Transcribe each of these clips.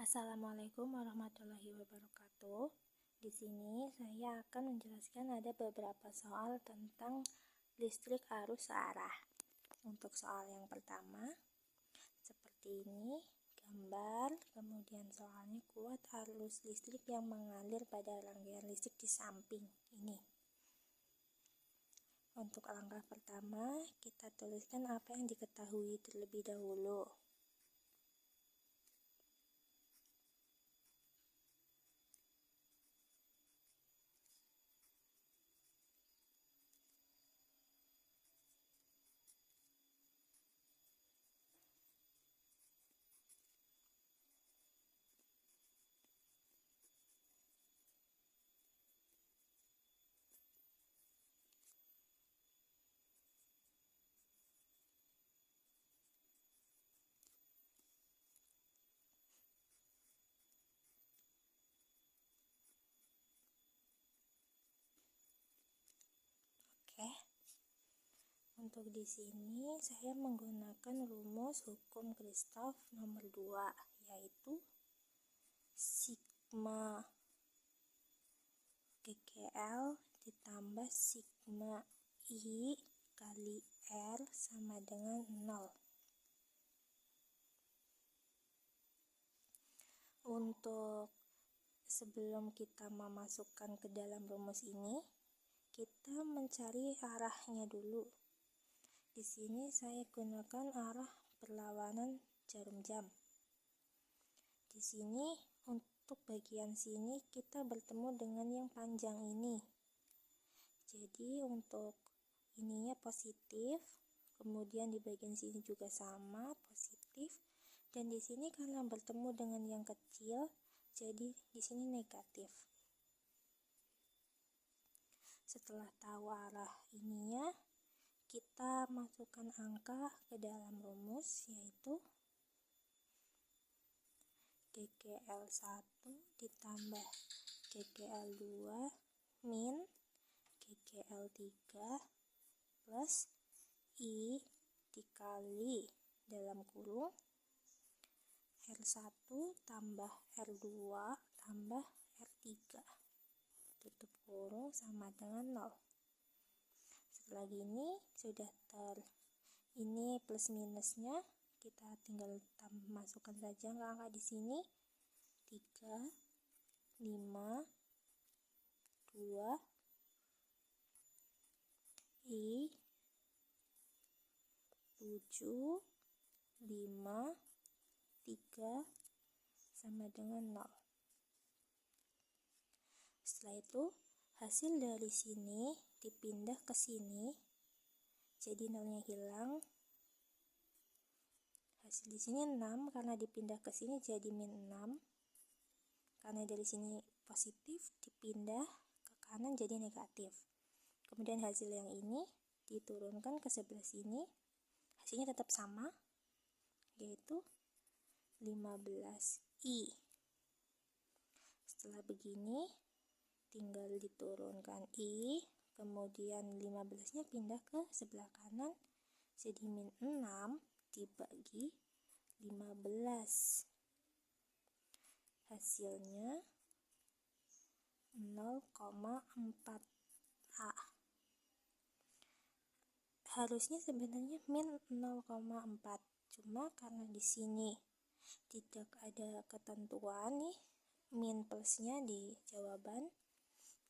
Assalamualaikum warahmatullahi wabarakatuh. Di sini saya akan menjelaskan ada beberapa soal tentang listrik arus searah. Untuk soal yang pertama, seperti ini, gambar, kemudian soalnya kuat arus listrik yang mengalir pada rangkaian listrik di samping ini. Untuk langkah pertama, kita tuliskan apa yang diketahui terlebih dahulu. Oke. Untuk di sini saya menggunakan rumus hukum Kirchhoff nomor 2, yaitu sigma GGL ditambah sigma I kali R sama dengan 0. Untuk sebelum kita memasukkan ke dalam rumus ini, kita mencari arahnya dulu. Di sini saya gunakan arah berlawanan jarum jam. Di sini untuk bagian sini kita bertemu dengan yang panjang ini. Jadi untuk ininya positif, kemudian di bagian sini juga sama positif, dan di sini karena bertemu dengan yang kecil, jadi di sini negatif. Setelah tahu arah ininya, kita masukkan angka ke dalam rumus, yaitu GGL1 ditambah GGL2 min GGL3 plus I dikali dalam kurung R1 tambah R2 tambah R3 tutup kurung sama dengan 0. Setelah gini sudah ini plus minusnya, kita tinggal masukkan saja angka di sini 3, 5, 2, I 7, 5, 3 sama dengan 0. Setelah itu hasil dari sini dipindah ke sini, jadi nolnya hilang. Hasil di sini 6 karena dipindah ke sini jadi min 6. Karena dari sini positif dipindah ke kanan jadi negatif. Kemudian hasil yang ini diturunkan ke sebelah sini, hasilnya tetap sama, yaitu 15I. Setelah begini tinggal diturunkan I, kemudian 15-nya pindah ke sebelah kanan, jadi min 6 dibagi 15. Hasilnya 0,4A. Harusnya sebenarnya min 0,4, cuma karena di sini tidak ada ketentuan nih min plusnya di jawaban,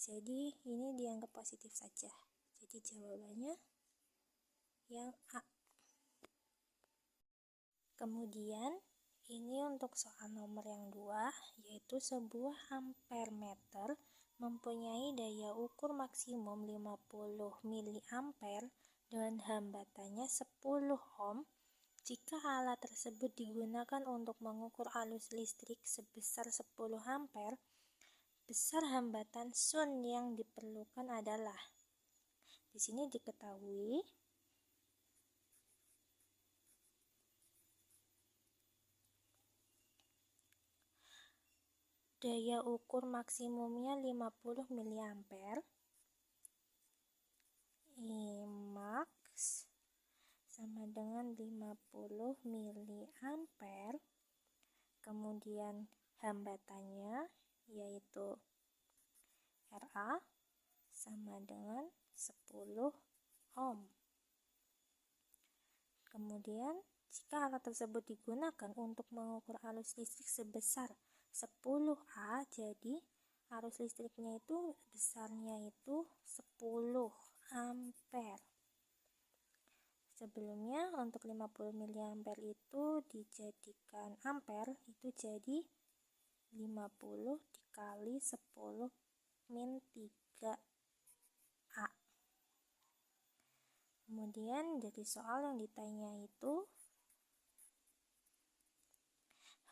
jadi ini dianggap positif saja. Jadi jawabannya yang A. Kemudian ini untuk soal nomor yang 2, yaitu sebuah ampere meter mempunyai daya ukur maksimum 50 mA dengan hambatannya 10 ohm. Jika alat tersebut digunakan untuk mengukur arus listrik sebesar 10 ampere, besar hambatan Sun yang diperlukan adalah. Di sini diketahui daya ukur maksimumnya 50 mA. I max sama dengan 50 mA. Kemudian hambatannya yaitu RA sama dengan 10 ohm. Kemudian jika alat tersebut digunakan untuk mengukur arus listrik sebesar 10A, jadi arus listriknya itu besarnya itu 10 ampere. Sebelumnya untuk 50 mA itu dijadikan ampere, itu jadi 50 dikali 10 min 3A. Kemudian dari soal yang ditanya itu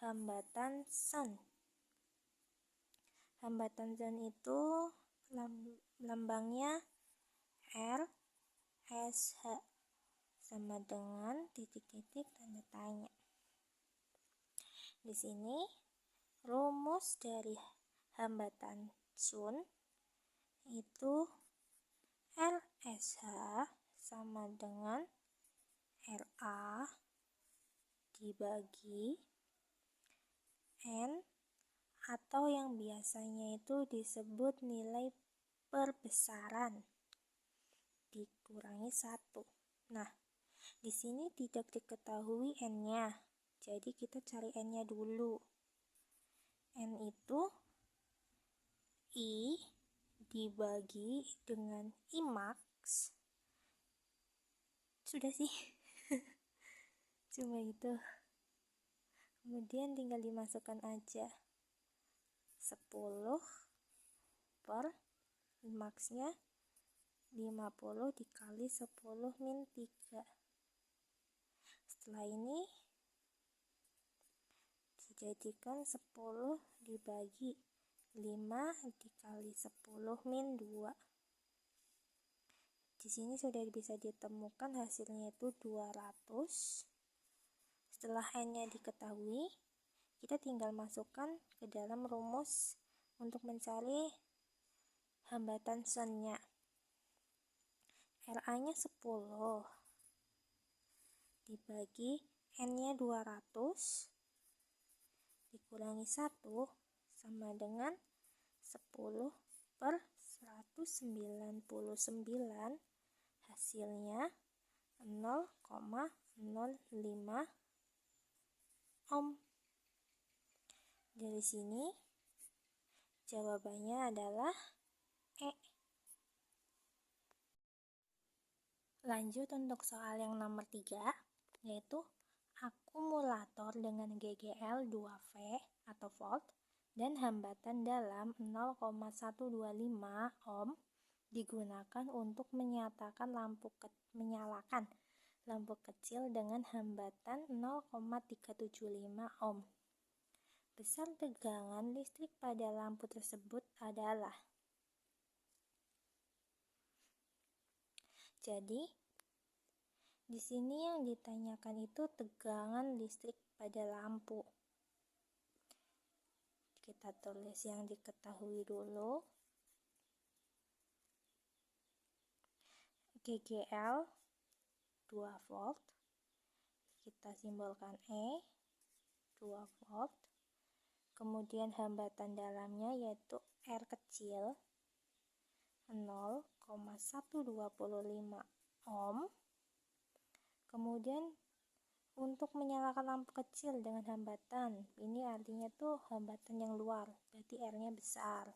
hambatan sun. Hambatan sun itu lambangnya RSH sama dengan titik-titik tanda tanya. Di sini rumus dari hambatan sun itu RSH sama dengan RA dibagi N, atau yang biasanya itu disebut nilai perbesaran dikurangi 1. Nah, di sini tidak diketahui N-nya, jadi kita cari N-nya dulu. N itu I dibagi dengan I max. Sudah sih. Cuma itu. Kemudian tinggal dimasukkan aja 10 per I max-nya 50 dikali 10 min 3. Setelah ini dijadikan 10 dibagi 5 dikali 10 min 2. Di sini sudah bisa ditemukan hasilnya itu 200. Setelah N-nya diketahui, kita tinggal masukkan ke dalam rumus untuk mencari hambatan sun-nya. RA-nya 10 dibagi N-nya 200 dikurangi 1 sama dengan 10 per 199, hasilnya 0,05 ohm. Dari sini jawabannya adalah E. Lanjut untuk soal yang nomor 3, yaitu akumulator dengan GGL 2V atau volt dan hambatan dalam 0,125 ohm digunakan untuk menyalakan lampu kecil dengan hambatan 0,375 ohm. Besar tegangan listrik pada lampu tersebut adalah. Jadi, di sini yang ditanyakan itu tegangan listrik pada lampu. Kita tulis yang diketahui dulu. GGL 2 volt. Kita simbolkan E, 2 volt. Kemudian hambatan dalamnya yaitu R kecil 0,125 ohm. Kemudian untuk menyalakan lampu kecil dengan hambatan, ini artinya tuh hambatan yang luar, berarti R-nya besar,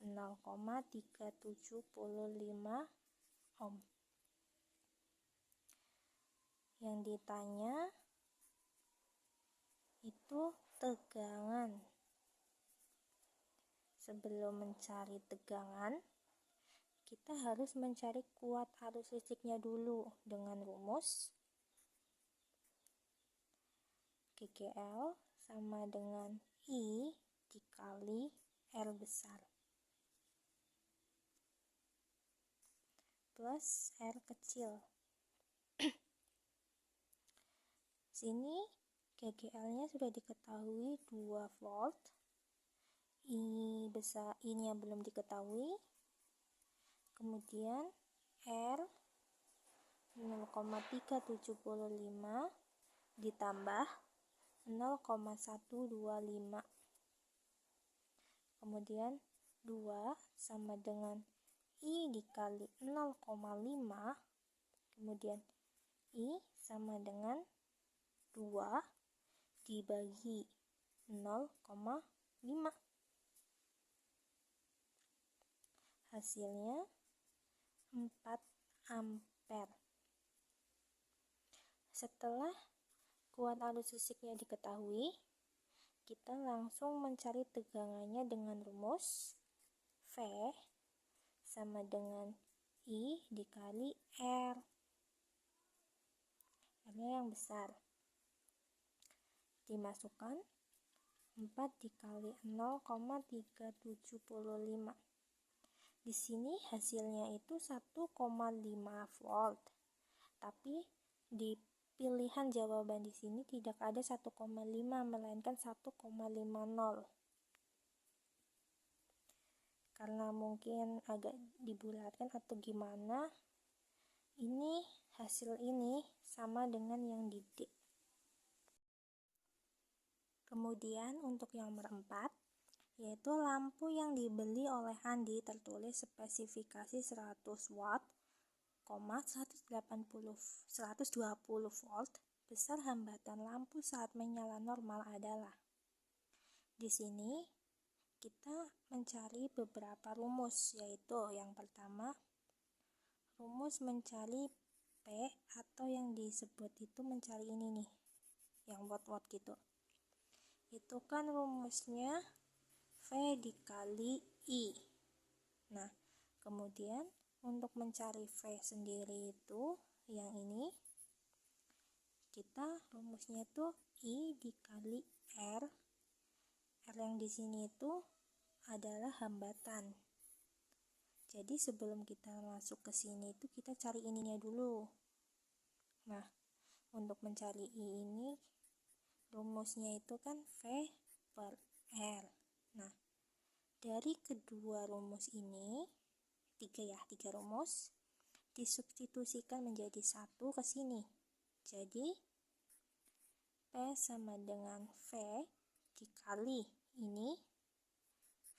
0,375 ohm. Yang ditanya itu tegangan. Sebelum mencari tegangan, kita harus mencari kuat arus listriknya dulu dengan rumus GGL sama dengan I dikali R besar plus R kecil. Sini GGL-nya sudah diketahui 2 volt. I besar, ini yang belum diketahui. Kemudian R 0,375 ditambah 0,125. Kemudian 2 sama dengan I dikali 0,5. Kemudian I sama dengan 2 dibagi 0,5. Hasilnya 4 ampere. Setelah kuat arus listriknya diketahui, kita langsung mencari tegangannya dengan rumus V sama dengan I dikali R. R-nya yang besar. Dimasukkan 4 dikali 0,375. Di sini hasilnya itu 1,5 volt. Tapi di pilihan jawaban di sini tidak ada 1,5 melainkan 1,50. Karena mungkin agak dibulatkan atau gimana, ini hasil ini sama dengan yang di D. Kemudian untuk yang nomor 4, yaitu lampu yang dibeli oleh Andi tertulis spesifikasi 100 watt, 120 volt, besar hambatan lampu saat menyala normal adalah. Di sini kita mencari beberapa rumus, yaitu yang pertama, rumus mencari P atau yang disebut itu mencari ini nih, yang watt-watt gitu. Itu kan rumusnya V dikali I. Nah, kemudian untuk mencari V sendiri itu yang ini, kita rumusnya itu I dikali R. R yang di sini itu adalah hambatan. Jadi sebelum kita masuk ke sini itu kita cari ininya dulu. Nah, untuk mencari I ini rumusnya itu kan V per R. Nah, dari kedua rumus ini, tiga rumus, disubstitusikan menjadi satu ke sini. Jadi, P sama dengan V dikali ini,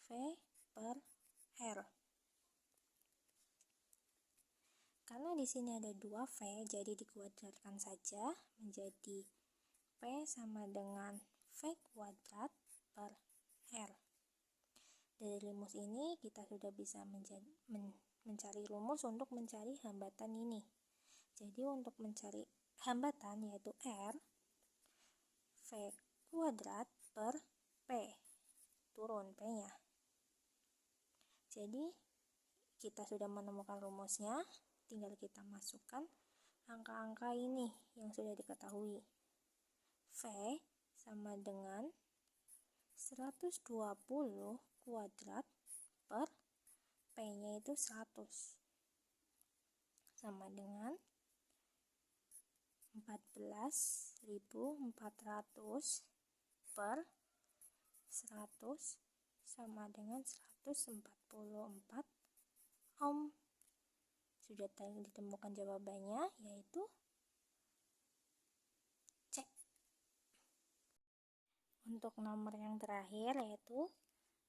V per R. Karena di sini ada 2V, jadi dikuadratkan saja menjadi P sama dengan V kuadrat per R. Dari rumus ini kita sudah bisa mencari rumus untuk mencari hambatan ini. Jadi untuk mencari hambatan yaitu R, V kuadrat per P. Turun P-nya. Jadi kita sudah menemukan rumusnya, tinggal kita masukkan angka-angka ini yang sudah diketahui. V sama dengan 120 kuadrat per P-nya itu 100 sama dengan 14.400 per 100 sama dengan 144 ohm. Sudah ditemukan jawabannya, yaitu C. Untuk nomor yang terakhir yaitu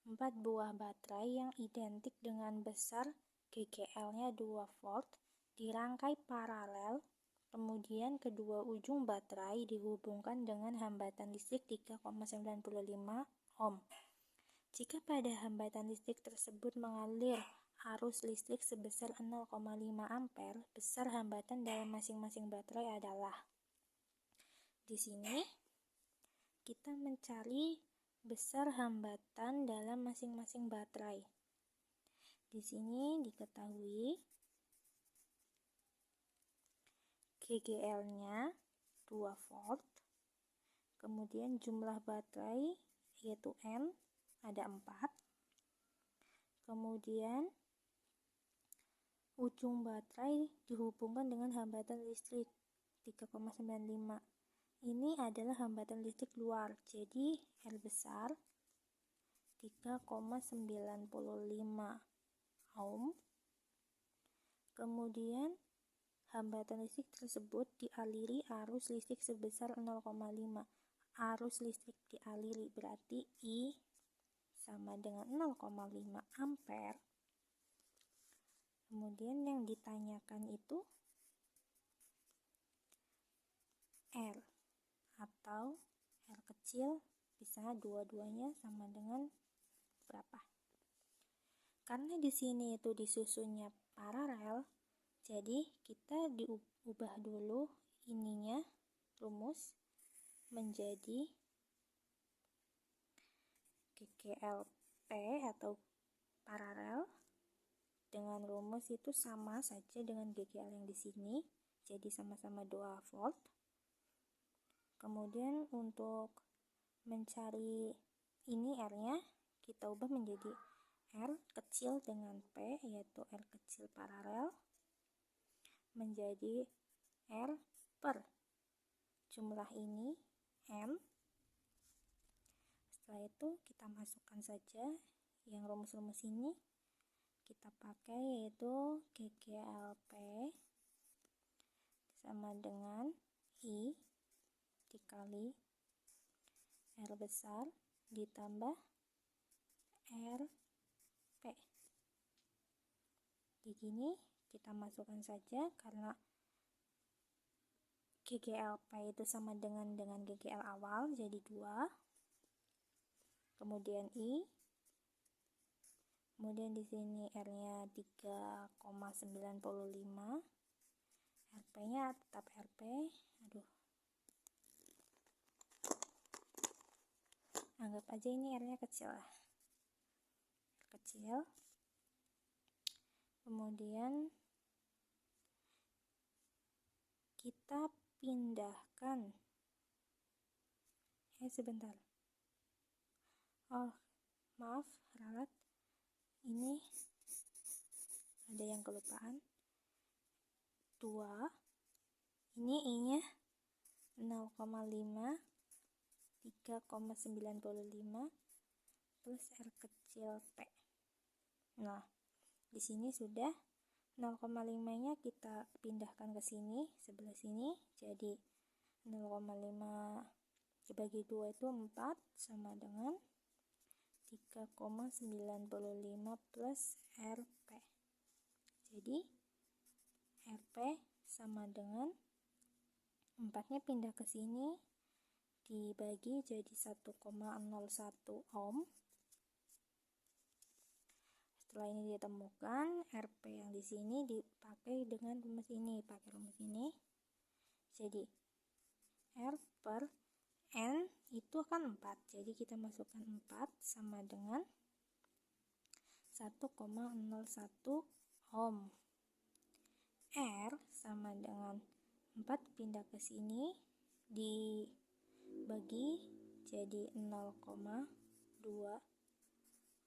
4 buah baterai yang identik dengan besar GGL-nya 2 volt dirangkai paralel, kemudian kedua ujung baterai dihubungkan dengan hambatan listrik 3,95 ohm. Jika pada hambatan listrik tersebut mengalir arus listrik sebesar 0,5 ampere, besar hambatan dalam masing-masing baterai adalah. Di sini kita mencari besar hambatan dalam masing-masing baterai. Di sini diketahui GGL-nya 2 volt, kemudian jumlah baterai yaitu N ada 4, kemudian ujung baterai dihubungkan dengan hambatan listrik 3,95. Ini adalah hambatan listrik luar, jadi R besar 3,95 ohm. Kemudian hambatan listrik tersebut dialiri arus listrik sebesar 0,5. arus listrik dialiri, berarti I sama dengan 0,5 ampere. Kemudian yang ditanyakan itu R, atau R kecil bisa dua-duanya sama dengan berapa. Karena di sini itu disusunnya paralel, jadi kita diubah dulu ininya, rumus menjadi GGLP atau paralel dengan rumus itu sama saja dengan GGL yang di sini, jadi sama-sama 2 volt. Kemudian untuk mencari ini R-nya, kita ubah menjadi R kecil dengan P, yaitu R kecil paralel, menjadi R per jumlah ini M. Setelah itu kita masukkan saja yang rumus-rumus ini kita pakai, yaitu GGLP sama dengan I dikali R besar ditambah RP. Di sini kita masukkan saja karena GGLP itu sama dengan GGL awal, jadi 2. Kemudian I. Kemudian di sini R-nya 3,95. RP-nya tetap RP. Anggap aja ini R-nya kecil lah. Kecil. Kemudian kita pindahkan. Sebentar. Oh, maaf, ralat. Ini ada yang kelupaan. 2. Ini I-nya 0,5, 3,95 plus R kecil P. Nah, di sini sudah 0,5-nya kita pindahkan ke sini, sebelah sini, jadi 0,5 dibagi 2 itu 4 sama dengan 3,95 plus RP. Jadi RP sama dengan 4-nya pindah ke sini dibagi jadi 1,01 ohm. Setelah ini ditemukan, RP yang di sini dipakai dengan rumus ini, pakai rumus ini. Jadi R per N itu kan 4, jadi kita masukkan 4 sama dengan 1,01 ohm. R sama dengan 4 pindah ke sini dibagi jadi 0,2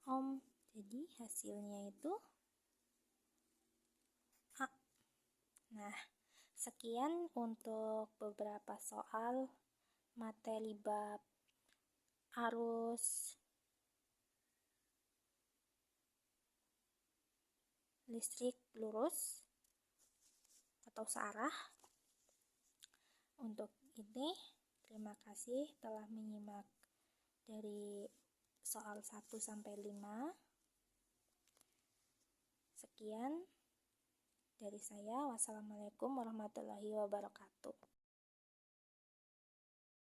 ohm. Jadi hasilnya itu A. Nah, sekian untuk beberapa soal materi bab arus listrik lurus atau searah. Untuk ini, terima kasih telah menyimak dari soal 1 sampai 5. Sekian dari saya. Wassalamualaikum warahmatullahi wabarakatuh.